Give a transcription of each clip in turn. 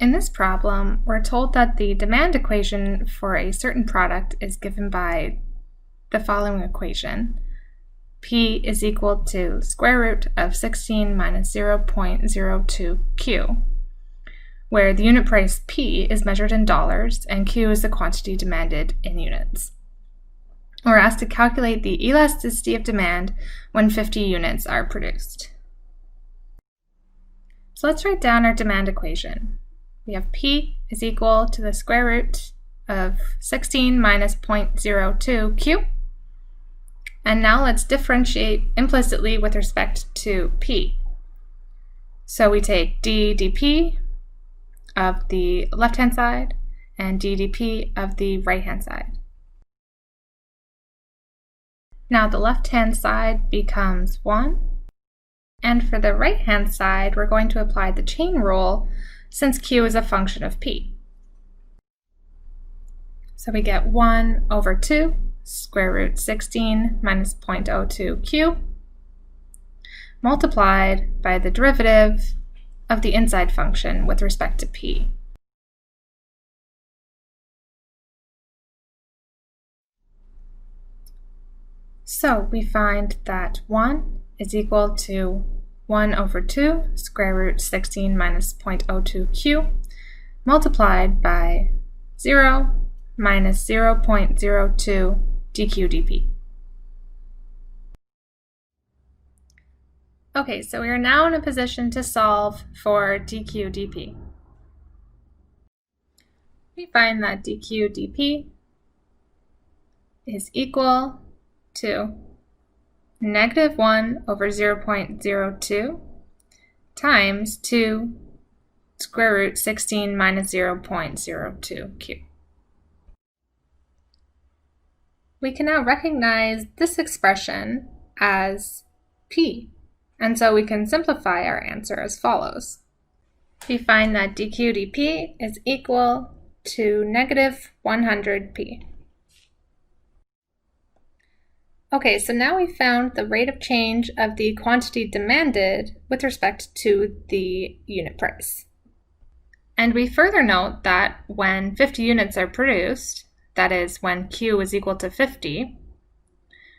In this problem, we're told that the demand equation for a certain product is given by the following equation. P is equal to square root of 16 minus 0.02 Q, where the unit price P is measured in dollars and Q is the quantity demanded in units. We're asked to calculate the elasticity of demand when 50 units are produced. So let's write down our demand equation. We have P is equal to the square root of 16 minus 0.02 Q. And now let's differentiate implicitly with respect to P. So we take d dP of the left-hand side and d dP of the right-hand side. Now the left-hand side becomes 1. And for the right-hand side, we're going to apply the chain rule since Q is a function of P. So we get 1 over 2 square root 16 minus 0.02 Q multiplied by the derivative of the inside function with respect to P. So we find that 1 is equal to 1 over 2 square root 16 minus 0.02 Q multiplied by 0 minus 0.02 dQ dP. Okay, so we are now in a position to solve for dQ dP. We find that dQ dP is equal to negative 1 over 0.02 times 2 square root 16 minus 0.02 Q. We can now recognize this expression as P, and so we can simplify our answer as follows. We find that dQ dP is equal to negative 100 P. Okay, so now we found the rate of change of the quantity demanded with respect to the unit price. And we further note that when 50 units are produced, that is when Q is equal to 50,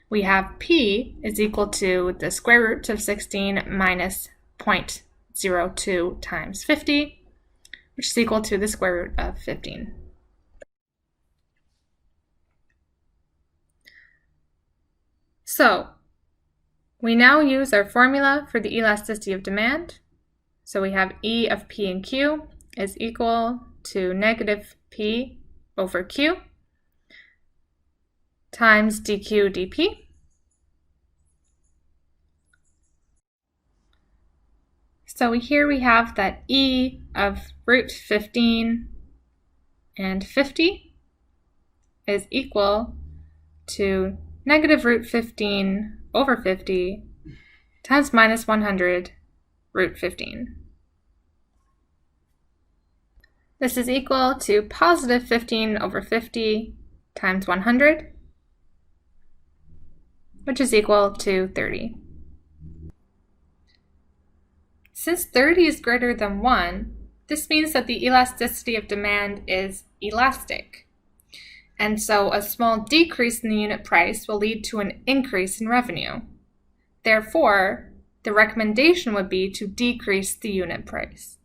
we have P is equal to the square root of 16 minus 0.02 times 50, which is equal to the square root of 15. So we now use our formula for the elasticity of demand. So we have E of P and Q is equal to negative P over Q times dQ dP. So here we have that E of root 15 and 50 is equal to negative root 15 over 50 times minus 100 root 15. This is equal to positive 15 over 50 times 100, which is equal to 30. Since 30 is greater than 1, this means that the elasticity of demand is elastic. And so a small decrease in the unit price will lead to an increase in revenue. Therefore, the recommendation would be to decrease the unit price.